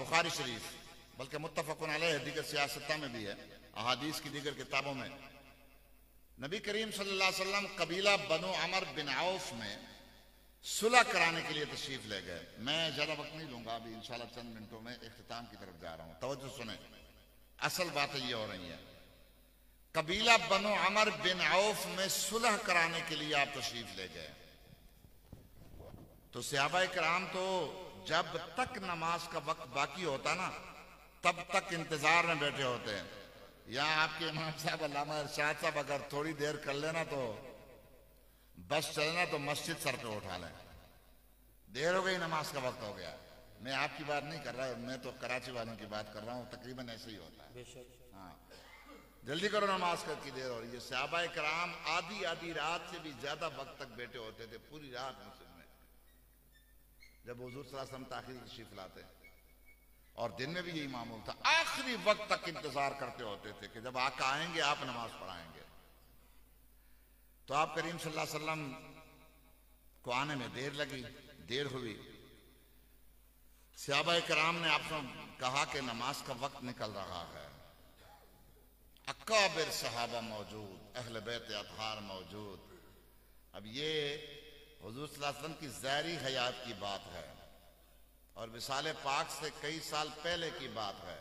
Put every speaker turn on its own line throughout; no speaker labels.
बुखारी शरीफ, बल्कि मुत्तफ़क़ुन अलैह दीगर सियासत में भी है, अहादीस की दीगर किताबों में, नबी करीम सल्लल्लाहु अलैहि वसल्लम कबीला बनु अमर बिन औफ में सुलह कराने के लिए तशरीफ ले गए। मैं ज्यादा वक्त नहीं लूंगा, अभी इंशाल्लाह चंद मिनटों में इख्तिताम की तरफ जा रहा हूं। तवज्जो सुने, असल बातें ये हो रही है। कबीला बनु अमर बिन औफ में सुलह कराने के लिए आप तशरीफ ले गए। तो सहाबा किराम तो जब तक नमाज का वक्त बाकी होता ना, तब तक इंतजार में बैठे होते हैं। यहाँ आपके इमाम साहब अल्लामा इरशाद साहब अगर थोड़ी देर कर लेना तो बस चलना तो मस्जिद सर पे उठा लें, देर हो गई, नमाज का वक्त हो गया। मैं आपकी बात नहीं कर रहा, मैं तो कराची वालों की बात कर रहा हूँ, तकरीबन ऐसे ही होता है। हाँ, जल्दी करो, नमाज की देर हो रही है। सहाबा किराम आधी आधी रात से भी ज्यादा वक्त तक बैठे होते थे, पूरी रात मस्जिद में, जब हुजूर सल्लल्लाहु अलैहि वसल्लम ताखीर तशरीफ लाते। और दिन में भी यही मामूल था, आखिरी वक्त तक इंतजार करते होते थे कि जब आका आएंगे आप नमाज पढ़ाएंगे। तो आप करीम सल्लल्लाहु अलैहि वसल्लम को आने में देर हुई। सहाबा किराम ने आपसे कहा कि नमाज का वक्त निकल रहा है, अकाबिर सहाबा मौजूद, अहले बैत अतहार मौजूद। अब ये हुजूर सल्लल्लाहु अलैहि वसल्लम की ज़ाहिरी हयात की बात है और विसाले पाक से कई साल पहले की बात है।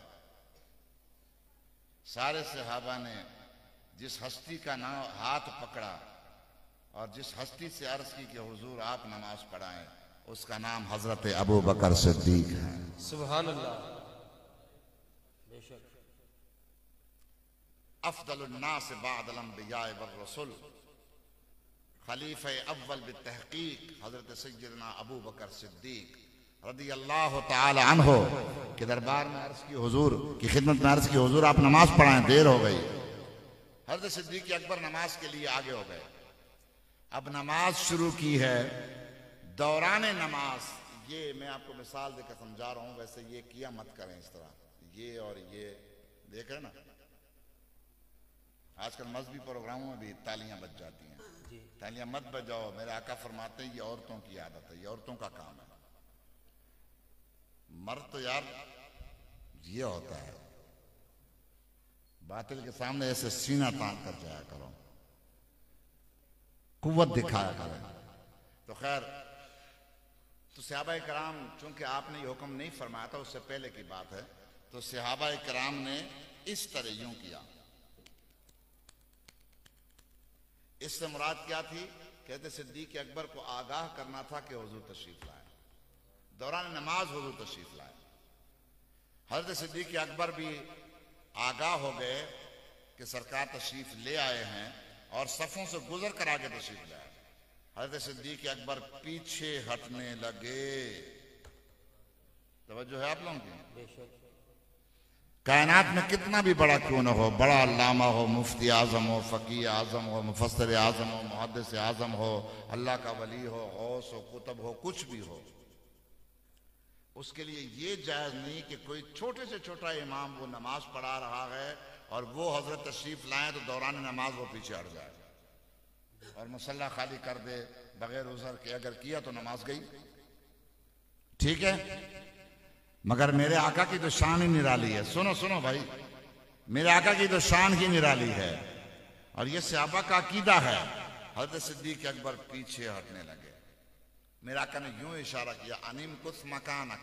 सारे सहाबा ने जिस हस्ती का नाम हाथ पकड़ा और जिस हस्ती से अर्ज की कि हुजूर आप नमाज पढ़ाएं, उसका नाम हजरत अबू बकर सिद्दीक है। सुभान अल्लाह। बेशक अफदलुन नास बअदल अंबिया वर रसूल, खलीफा अव्वल बितहकीक हजरत सय्यदना अबू बकर सिद्दीक रदी अल्लाह तआला अन्हु के दरबार में अर्ज की, हुजूर की खिदमत में अर्ज की, हुजूर आप नमाज पढ़ाएं, देर हो गई। हजरत सिद्दीक अकबर नमाज के लिए आगे हो गए। अब नमाज शुरू की है। दौराने नमाज, ये मैं आपको मिसाल देकर समझा रहा हूं, वैसे ये किया मत करें इस तरह, ये और ये देख रहे ना, आजकल मजहबी प्रोग्रामों में भी तालियां बज जाती हैं। तालियां मत बजाओ, मेरे आका फरमाते हैं ये औरतों की आदत है, ये औरतों का काम है। मर्द तो यार ये होता है, बातिल के सामने ऐसे सीना तान कर जाया करो, कुव्वत दिखाया करो। तो खैर, तो सहाबा किराम, चूंकि आपने ये हुक्म नहीं फरमाया था, उससे पहले की बात है, तो सहाबा किराम ने इस तरह यूं किया। इससे मुराद क्या थी? कहते सिद्दीक अकबर को आगाह करना था कि हुजूर तशरीफ लाए, दौरान नमाज हुजूर तशरीफ लाए। हजरत सिद्दीक अकबर भी आगाह हो गए कि सरकार तशरीफ ले आए हैं और सफों से गुजर कर आगे तशरीफ लाए। हजरत सिद्दीक अकबर पीछे हटने लगे। तवज्जो है आप लोगों की? कायनात में कितना भी बड़ा क्यों न हो, बड़ा अल्लामा हो, मुफ्ती आजम हो, फकीह आजम हो, मुफस्सिर आजम हो, मुहद्दिस आजम हो, अल्लाह का वली हो, गौस हो, कुतुब हो, कुछ भी हो, उसके लिए ये जायज नहीं कि कोई छोटे से छोटा इमाम वो नमाज पढ़ा रहा है और वो हजरत तशरीफ लाए तो दौरान नमाज वो पीछे हट जाए और मुसल्ला खाली कर दे बगैर उज़र के। अगर किया तो नमाज गई, ठीक है, मगर मेरे आका की तो शान ही निराली है। सुनो सुनो भाई, मेरे आका की तो शान ही निराली है और ये सहाबा का अकीदा है। हजरत सिद्दीक अकबर पीछे हटने लगे। मेरे आका ने यूं इशारा किया, अनिम कुछ मकानक,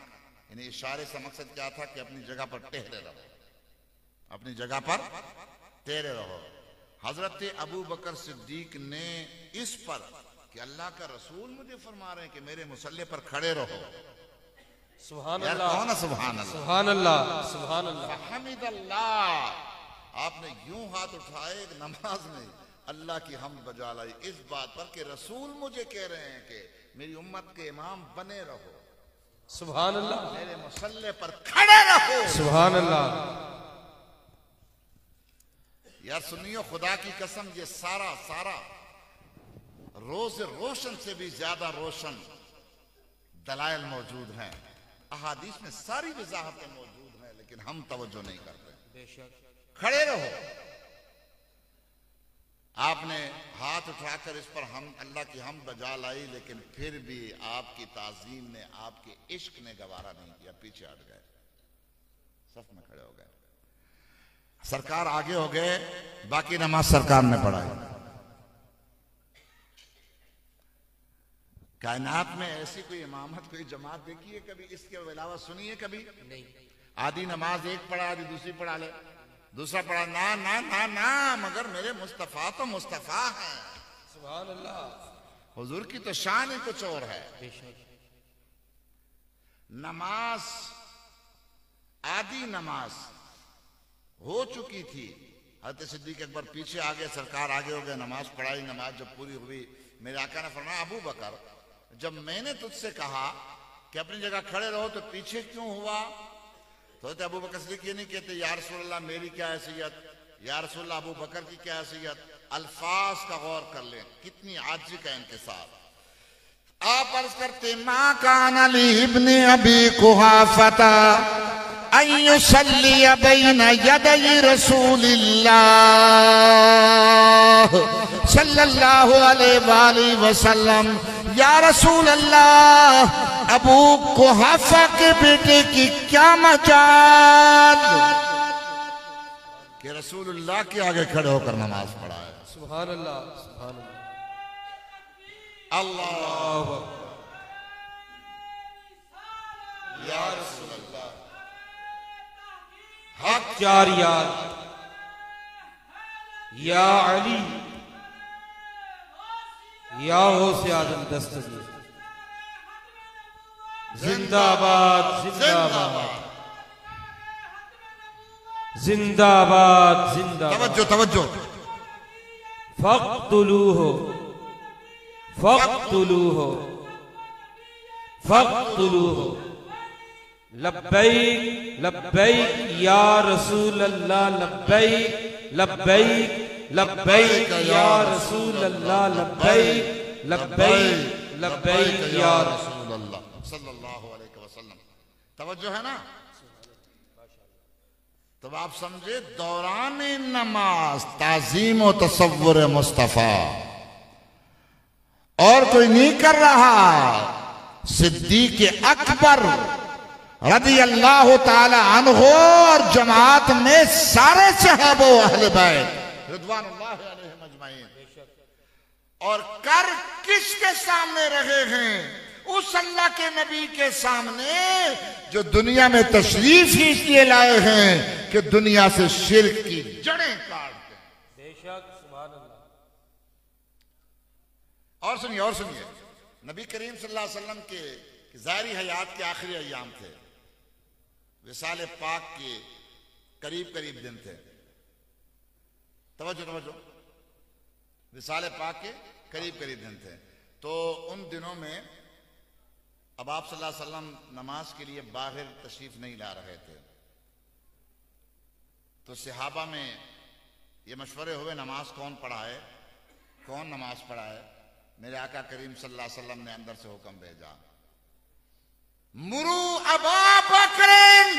यानी इशारे से मकसद क्या था कि अपनी जगह पर ठहरे रहो, अपनी जगह पर ठहरे रहो। हजरत अबू बकर सिद्दीक ने इस पर कि अल्लाह का रसूल मुझे फरमा रहे हैं कि मेरे मुसल्ले पर खड़े रहो। सुभान अल्लाह, कौन है सुभान अल्लाह, सुभान अल्लाह, सुभान अल्लाह, हमीदल्लाह। आपने यूं हाथ उठाए नमाज में, अल्लाह की हमद बजा लाई इस बात पर कि रसूल मुझे कह रहे हैं कि मेरी उम्मत के इमाम बने रहो। सुभान अल्लाह, मेरे मुसल्ले पर खड़े रहो। सुभान अल्लाह। यार सुनियो, खुदा की कसम, ये सारा सारा रोज रोशन से भी ज्यादा रोशन दलाइल मौजूद हैं, अहादीस में सारी वजाहतें मौजूद हैं, लेकिन हम तवज्जो नहीं करते। बेशक खड़े रहो। आपने हाथ उठाकर इस पर हम अल्लाह की हम बजा लाई, लेकिन फिर भी आपकी ताजीम ने, आपके इश्क ने गवारा नहीं किया, पीछे हट गए। सफ में खड़े हो गए, सरकार आगे हो गए, बाकी नमाज सरकार ने पढ़ाई। कायनात में ऐसी कोई इमामत, कोई जमात देखी है कभी? इसके अलावा सुनी है कभी? नहीं। आधी नमाज एक पढ़ा, आधी दूसरी पढ़ा ले, दूसरा पढ़ा, ना ना ना ना, मगर मेरे मुस्तफा तो मुस्तफा है।
सुभान अल्लाह।
हुजूर की तो शान ही कुछ और है। नमाज, आधी नमाज हो चुकी थी, हज़रत सिद्दीक़ अकबर पीछे आ गए, सरकार आगे हो गए, नमाज पढ़ाई। नमाज जब पूरी हुई, मेरे आका ने फरमाया, अबू बकर, जब मैंने तुझसे कहा कि अपनी जगह खड़े रहो तो पीछे क्यों हुआ? तो अबू बकर सिद्दीक़ ये नहीं कहते या रसूल अल्लाह मेरी क्या हैसियत, या रसूल अल्लाह अबू बकर की क्या हैसियत। अल्फाज का गौर कर लें, कितनी आजिज़ी का इनकिसार। आप अर्ज करते, मा काना ली इब्ने अबी कुहाफता अन युसल्ली बैना यदै रसूलिल्लाह सल्लल्लाहु अलैहि वसल्लम। या रसूल अल्लाह, अबू कुहाफा के बेटे की क्या मजाल कि रसूलुल्लाह के आगे खड़े होकर नमाज पढ़ा है।
सुभान अल्लाह, सुभान
अल्लाह, अल्लाह या रसूल अल्लाह,
हक चार यार, या अली, या गौसे आज़म दस्तगीर, जिंदाबाद जिंदाबाद जिंदाबाद जिंदाबाद।
तवज्जो तवज्जो।
फक़्तुलूहु फक़्तुलूहु फक़्तुलूहु। लब्बैक लब्बैक या रसूल अल्लाह, लब्बैक लब्बैक लब्बैक या रसूल अल्लाह, लब्बैक लब्बैक लब्बैक या रसूल
अल्लाह सल्लल्लाहु अलैहि वसल्लम। तवज्जो है ना? तब आप समझे, दौरान नमाज ताजीम और तसव्वुर मुस्तफा और कोई नहीं कर रहा। सिद्दीक़ अकबर रज़ी अल्लाह ताला अन्हु और जमात में सारे सहाबा अहले बैत रिज़वानुल्लाह अलैहिम अजमईन, और कर किसके सामने रहे हैं? उस अल्लाह के नबी के सामने जो दुनिया में तशरीफ ही इसलिए लाए हैं कि दुनिया से शिर्क की जड़ें काट दें।
बेशक, सुभान अल्लाह।
और सुनिए, नबी करीम सल्लल्लाहु अलैहि वसल्लम के ज़ाहिरी हयात के आखिरी अय्याम थे, विसाल पाक के करीब करीब दिन थे। तवज्जो तवज्जो, विसाल पाक के करीब करीब दिन थे। तो उन दिनों में अब आप सल्लल्लाहु अलैहि वसल्लम नमाज के लिए बाहर तशरीफ नहीं ला रहे थे, तो सहाबा में ये मशवरे हुए, नमाज कौन पढ़ाए, कौन नमाज पढ़ाए। मेरे आका करीम सल्लल्लाहु अलैहि वसल्लम ने अंदर से हुक्म भेजा, मुरू अबा बकरिन,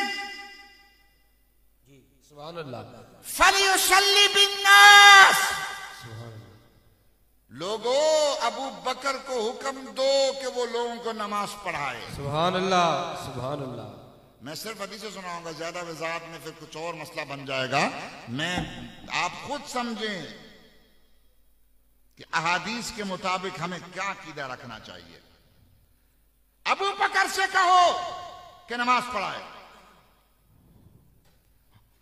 जी सुभान अल्लाह,
फलियुसल्ली बिन्नास,
सुभान अल्लाह।
लोगों, अबू बकर को हुक्म दो कि वो लोगों को नमाज पढ़ाए।
सुभान अल्लाह, सुभान अल्लाह।
मैं सिर्फ हदीसें सुनाऊंगा, ज्यादा वजाहत में फिर कुछ और मसला बन जाएगा। मैं आप खुद समझें कि अहादीस के मुताबिक हमें क्या अकीदा रखना चाहिए। अबू बकर से कहो कि नमाज पढ़ाए।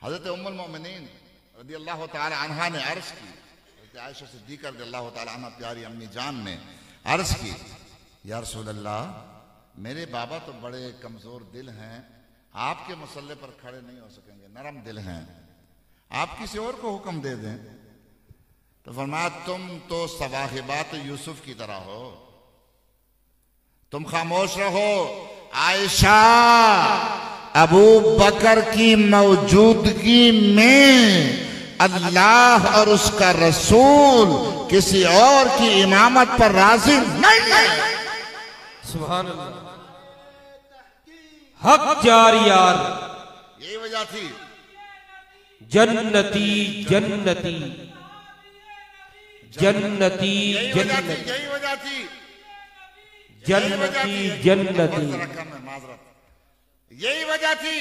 हजरत उम्मुल मोमिनीन रज़ी अल्लाह ताला अन्हा ने अर्ज की, आयशा सिद्दीक़ा रज़ी अल्लाह ताला अन्हा प्यारी अम्मी जान ने अर्ज की, या रसूल अल्लाह, मेरे बाबा तो बड़े कमजोर दिल हैं, आपके मुसल्ले पर खड़े नहीं हो सकेंगे, नरम दिल हैं, आप किसी और को हुक्म दे दें। तो फरमाया, तुम तो सवाहिबात यूसुफ की तरह हो, तुम खामोश रहो। आयशा, अबू बकर की मौजूदगी में अल्लाह और उसका रसूल किसी और की इमामत पर राजी नहीं है।
सुभान अल्लाह। हक चार यार,
यही वजह थी,
जन्नती जन्नती जन्नती
यही वजह थी,
जन्नती
यही वजह थी,
जन्नती जन्नती।
यही वजह थी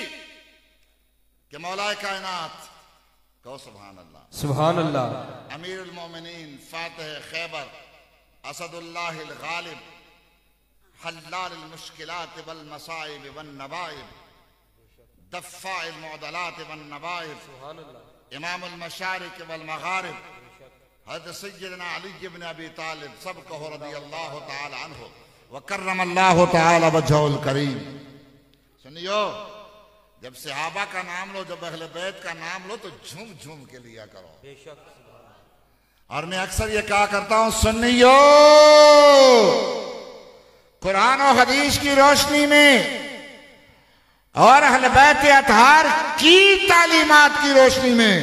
कि मौलाए कायनात कहो सुभान अल्लाह।
सुभान अल्लाह।
अमीरुल मोमिनीन फातिह खैबर असदुल्लाहिल गालिब हल्लालिल मुश्किलात वल मसाइब वन नवाइब दफ़्फ़ाइल मुअदलात वन नवाइब
सुभान अल्लाह।
इमामुल मशारिक वल मगारिब हज़रत सय्यदना अली इब्न अबी तालिब सब कहो रज़ियल्लाहु तआला अन्हु व कर्रमल्लाहु तआला वजहुल करीम। सुनियो, जब सहाबा का नाम लो, जब अहले बैत का नाम लो तो झूम झूम के लिया करो।
बेशक।
और मैं अक्सर ये कहा करता हूं, सुनियो, कुरान और हदीस की रोशनी में और अहले बैत अतहार की तालीमात की रोशनी में,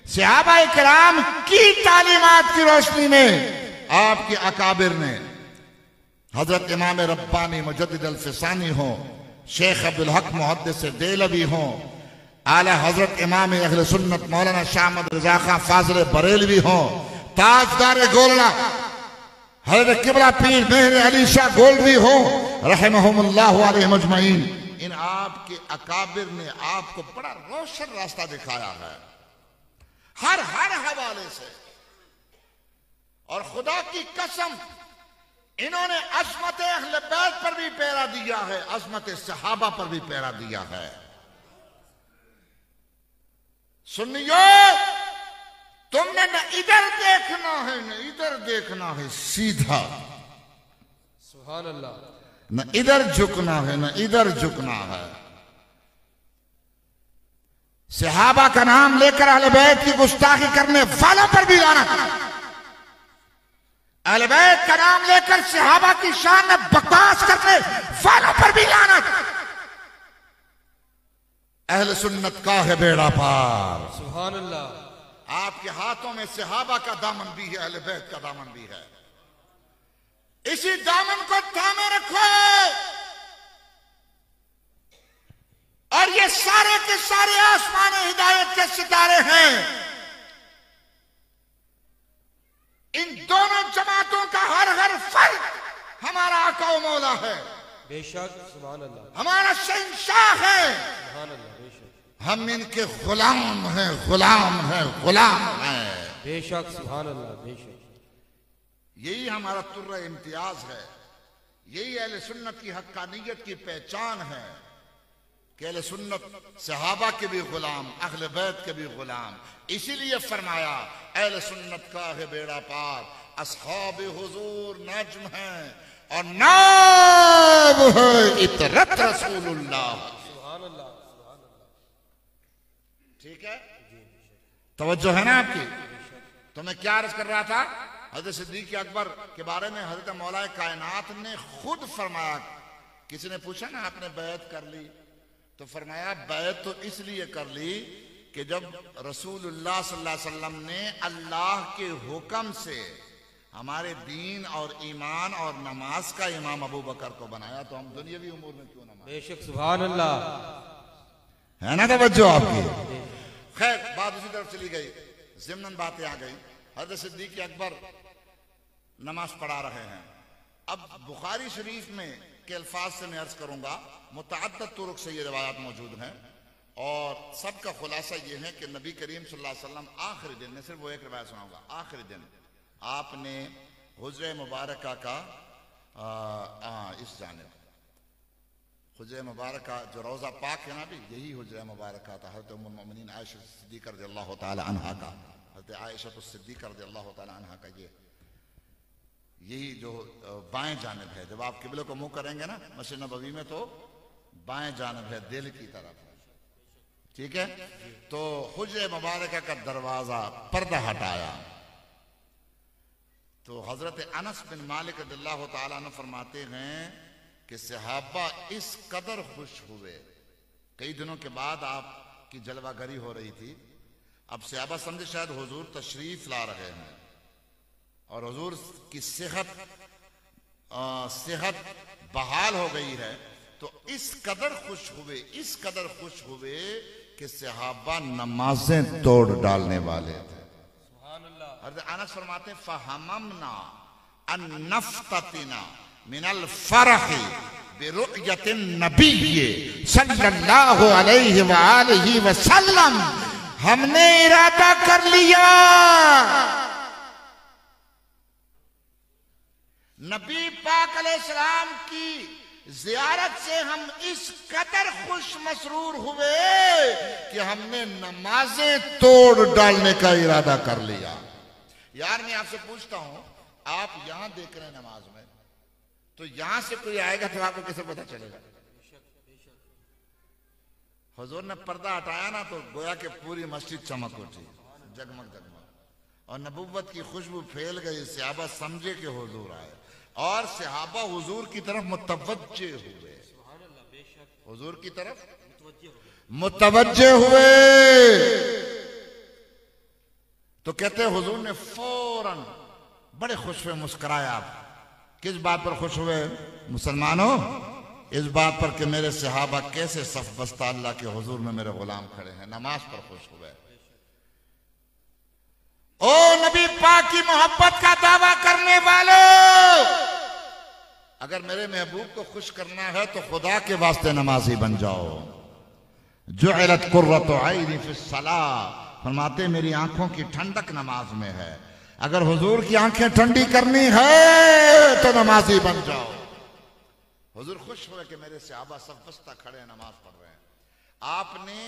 सहाबा इकराम की तालीमात की रोशनी में, आपके अकाबिर ने हजरत इमाम रब्बानी मुजद्दिद अल-फिसानी हो, शेख अब्दुल हक मुहद्दिस देलवी हो, आला हजरत इमाम अहले सुन्नत मौलाना शाह अहमद रज़ा खां फाज़िल बरेलवी हो, ताजदार गोलड़ा हजरत किबला पीर मेहर अली शाह गोल्डवी हो रहमहुमुल्लाह अलैहिम अजमईन, इन आपके अकाबिर ने आपको बड़ा रोशन रास्ता दिखाया है हर हवाले से। और खुदा की कसम, इन्होंने अज़मत अहले बैत पर भी पहरा दिया है, अज़मत सहाबा पर भी पहरा दिया है। सुनियो, तुमने न इधर देखना है न इधर देखना है, सीधा।
सुभान अल्लाह।
न इधर झुकना है न इधर झुकना है। सहाबा का नाम लेकर अहले बैत की गुस्ताखी करने वालों पर भी लानत, अहले बैत का नाम लेकर सहाबा की शान में बकवास करने वालों पर भी लानत। अहले सुन्नत का है बेड़ा पार।
सुभान अल्लाह।
आपके हाथों में सहाबा का दामन भी है, अहले बैत का दामन भी है। इसी दामन को थामे रखो और ये सारे के सारे आसमान हिदायत के सितारे हैं। इन दोनों जमातों का हर फर्द हमारा आका व मौला है।
बेशक। सुभान अल्लाह।
हमारा शहंशाह है।
सुभान अल्लाह। बेशक।
हम इनके गुलाम हैं, गुलाम हैं, गुलाम हैं।
बेशक। सुभान अल्लाह। बेशक।
यही हमारा तुर्रा इम्तियाज है, यही अहले सुन्नत की हक्कानियत की पहचान है कि अहले सुन्नत सहाबा के भी गुलाम, अहले बैत के भी गुलाम। इसीलिए फरमाया अहले सुन्नत का है बेड़ा पार, असहाब हुजूर नज्म है और नाब है इतरत रसूलुल्लाह।
सुभान अल्लाह। सुभान अल्लाह।
ठीक है, तवज्जो है ना आपकी? तो मैं क्या अर्ज कर रहा था, हजरत सिद्दीक अकबर के बारे में हजरत मौलाए कायनात ने खुद फरमाया। किसी ने पूछा ना आपने बैत कर ली, तो फरमाया बैत तो इसलिए कर ली कि जब रसूलुल्लाह सल्लल्लाहु अलैहि वसल्लम ने अल्लाह के हुक्म से हमारे दीन और ईमान और नमाज का इमाम अबू बकर को बनाया, तो हम दुनियावी उमूर में क्यों ना माने।
बेशक। सुभान अल्लाह।
है ना तवज्जो आपकी? खैर, बात उसी तरफ चली गई, ज़िम्नन बातें आ गई। हज़रत सिद्दीक़ अकबर नमाज पढ़ा रहे हैं। अब बुखारी शरीफ में के अल्फाज से मैं अर्ज करूंगा, मुतअद्दिद तुरुक से ये रिवायात मौजूद हैं और सबका खुलासा ये है कि नबी करीम सल्लल्लाहु अलैहि वसल्लम आखिरी दिन, मैं सिर्फ वो एक रिवायत सुनाऊंगा, आखिरी दिन आपने हुज्रे मुबारका का इस जानिब हुज्रे मुबारका जो रोज़ा पाक है ना, भी यही हुज्रे मुबारका था हज़रत उम्मुल मोमिनीन आयशा सिद्दीक़ा रज़ियल्लाहु ताला अन्हा का, हज़रत आयशा सिद्दीक़ा रज़ियल्लाहु ताला अन्हा का यही जो बाएं जानिब है। जब आप किबले को मुंह करेंगे ना मस्जिद नबवी में, तो बाएं जानिब है, दिल की तरफ। ठीक है, तो हुज्रे मुबारका का दरवाजा पर्दा हटाया तो हजरत अनस बिन मालिक रज़ियल्लाहु ताला अन्हु फरमाते हैं कि सहाबा इस कदर खुश हुए। कई दिनों के बाद आपकी जलवागरी हो रही थी, अब सहाबा समझे शायद हुजूर तशरीफ ला रहे हैं और हुजूर की सेहत बहाल हो गई है, तो इस कदर खुश हुए, इस कदर खुश हुए कि सहाबा नमाजें तोड़ डालने वाले थे। अनस फरमाते फहममना अन नफ्ततिना मिनल फरही बिरुयतिन नबी सल्लल्लाहु अलैहि वालैहि वसल्लम, हमने इरादा कर लिया नबी पाक अलैहिस्सलाम की जियारत से हम इस कदर खुश मसरूर हुए कि हमने नमाजें तोड़ डालने का इरादा कर लिया। यार मैं आपसे पूछता हूं, आप यहां देख रहे हैं नमाज में, तो यहां से कोई आएगा तो आपको कैसे पता चलेगा? हुजूर ने पर्दा हटाया ना तो गोया के पूरी मस्जिद चमक उठी, जगमग जगमग, और नबुव्वत की खुशबू फैल गई। सहाबा समझे कि हुजूर आए और सहाबा हुजूर की तरफ मुतवज्जे हुए, हुजूर की तरफ मुतवज्जे हुए। तो कहते हुजूर ने फौरन बड़े खुश हुए, मुस्कुराया। आप किस बात पर खुश हुए मुसलमानों? इस बात पर कि मेरे सहाबा कैसे सफ बस्ता अल्लाह के हुजूर में मेरे गुलाम खड़े हैं, नमाज पर खुश हुए। ओ नबी पाक की मोहब्बत का दावा करने वालों, अगर मेरे महबूब को खुश करना है तो खुदा के वास्ते नमाजी बन जाओ। जुइलत कुर्रतु ऐनी फिस्सलाह, फरमाते मेरी आंखों की ठंडक नमाज में है। अगर हुजूर की आंखें ठंडी करनी है तो नमाजी बन जाओ। हुजूर खुश हुए कि मेरे सहाबा सब बस्ता खड़े हैं, नमाज पढ़ रहे हैं। आपने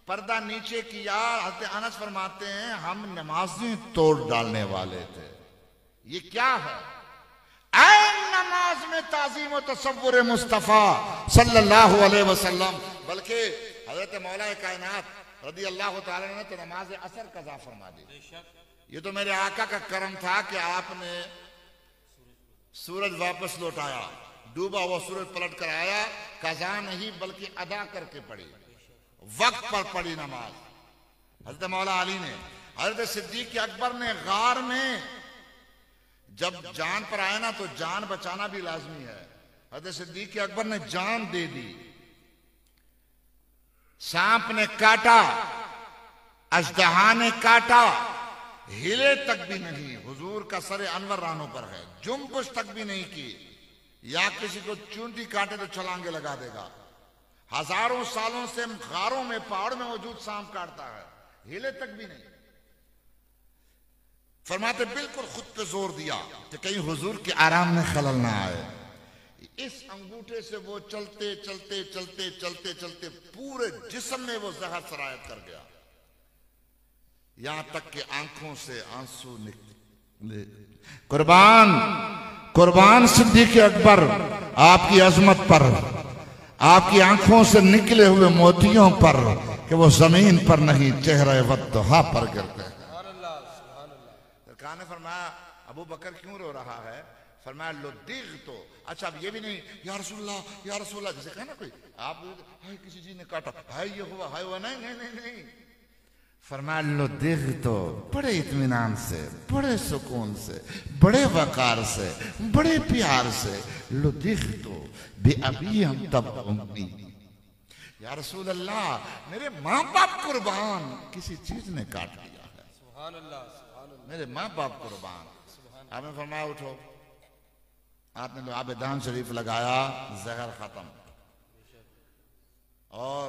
पर्दा नीचे किया। हज़रत अनस फरमाते हैं हम नमाजें तोड़ डालने वाले थे। ये क्या है? नमाज में ताज़ीम और तसव्वुर मुस्तफ़ा सल्लल्लाहु अलैहि वसल्लम। बल्कि हज़रत मौला कायनात रज़ी अल्लाह ताला ने तो नमाज असर कज़ा फरमा दी। ये तो मेरे आका का करम था कि आपने सूरज वापस लौटाया, डूबा हुआ सूरज पलट कर आया, कज़ा नहीं बल्कि अदा करके पड़ी, वक्त पर पड़ी नमाज। हज़रत मौला अली ने, हज़रत सिद्दीक़ अकबर ने गार में जब जान पर आया ना तो जान बचाना भी लाजमी है। हज़रत सिद्दीक़ अकबर ने जान दे दी। सांप ने काटा, अजदहा ने काटा, हिले तक भी नहीं। हुजूर का सरे अनवर रानों पर है, जुम्बुश तक भी नहीं की। या किसी को चूंटी काटे तो छलांगे लगा देगा। हजारों सालों से गारों में, पहाड़ में मौजूद सांप काटता है, हिले तक भी नहीं। फरमाते बिल्कुल खुद पे जोर दिया कि कहीं हुजूर के आराम में खलल ना आए। इस अंगूठे से वो चलते चलते चलते चलते चलते पूरे जिस्म में वो जहर सरायत कर गया, यहां तक कि आंखों से आंसू निकले। कुर्बान कुर्बान सिद्दीक़ अकबर आपकी अजमत पर, आपकी आंखों से निकले हुए मोतियों पर कि वो जमीन पर नहीं चेहरे वद्दुहा पर गिरते हैं। सरकार ने फरमाया अबू बकर क्यों रो रहा है? फरमाया लुद्दीग तो। अच्छा अब ये भी नहीं या रसूलल्लाह या रसूलल्लाह, जैसे कहे ना कोई आप हाय किसी चीज ने काटा, हाय ये हुआ हाय हुआ, नहीं नहीं नहीं नहीं। फरमाया लुद्दीग तो बड़े इत्मीनान से, बड़े सुकून से, बड़े वकार से, बड़े प्यार से, लुद्दीग तो बेअबी हम तब उम्मी, या रसूल अल्लाह मेरे माँ बाप कुर्बान किसी चीज ने काट दिया है, सुभान अल्लाह, मेरे माँ बाप कुर्बान। आपने फरमाया उठो, आपने तो आबेदान शरीफ लगाया, जहर खत्म। और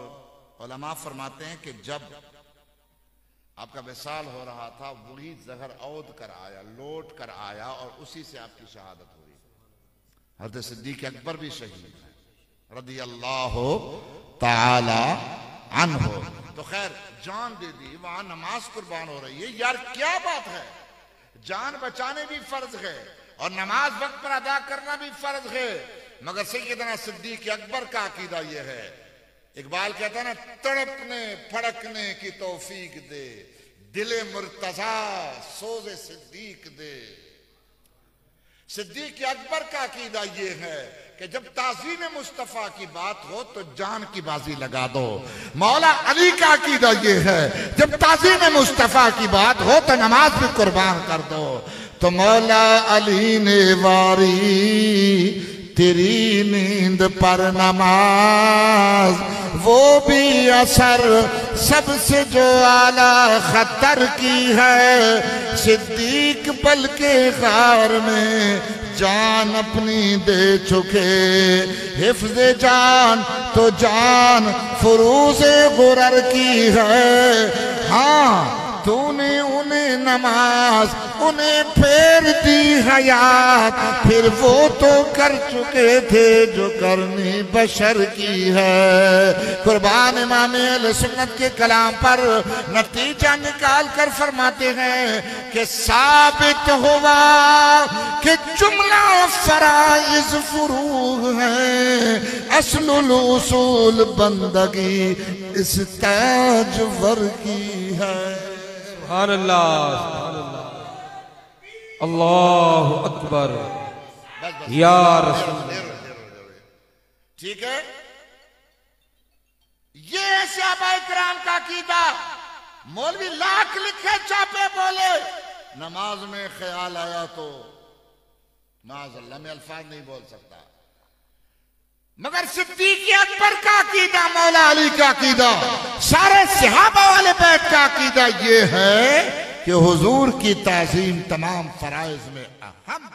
उलमा फरमाते हैं कि जब आपका विसाल हो रहा था वही जहर औद कर आया, लौट कर आया और उसी से आपकी शहादत हुई। हज़रत सिद्दीक़ अकबर भी शहीद है रज़ी अल्लाह ताला अन्हु। तो खैर जान दे दी, वहां नमाज कुर्बान हो रही है। यार क्या बात है, जान बचाने भी फर्ज है और नमाज वक्त पर अदा करना भी फर्ज है। मगर सैयदना सिद्दीक़ अकबर का अकीदा यह है, इकबाल कहता है ना, तड़पने फड़कने की तौफीक दे, दिले मुर्तजा सोज़े सिद्दीक दे। सिद्दीक़ अकबर का अकीदा यह है कि जब ताज़ीम मुस्तफ़ा की बात हो तो जान की बाजी लगा दो। मौला अली का अकीदा यह है जब ताज़ीम मुस्तफ़ा की बात हो तो नमाज भी कुर्बान कर दो। तो मौला अली ने वारी तेरी नींद पर नमाज, वो भी असर सबसे जो आला खतर की है। सिद्दीक बल के गार में जान अपनी दे चुके। हिफ्ज़ जान तो जान फुरूज़े गुरर की है। हाँ तूने उन्हें नमाज उन्हें फेर दी हयात, फिर वो तो कर चुके थे जो करनी बशर की है। कुर्बान इमाम अहले सुन्नत के कलाम पर नतीजा निकाल कर फरमाते हैं कि साबित हुआ कि जुमला फराइज फुरूग है, असलुल उसूल बंदगी इस ताजवर की है।
सुभान अल्लाह, अल्लाह अकबर, या रसूल।
ठीक है, ये सहाबाए किराम का अकीदा। मौलवी लाख लिखे छापे बोले, नमाज में ख्याल आया तो माज़अल्लाह में अल्फाज नहीं बोल सकता, मगर सिद्दीक़ अकबर का अकीदा, मौला अली का अकीदा, सारे सहाबा वाले बैत का अकीदा ये है कि हुजूर की ताज़ीम तमाम फराइज में अहम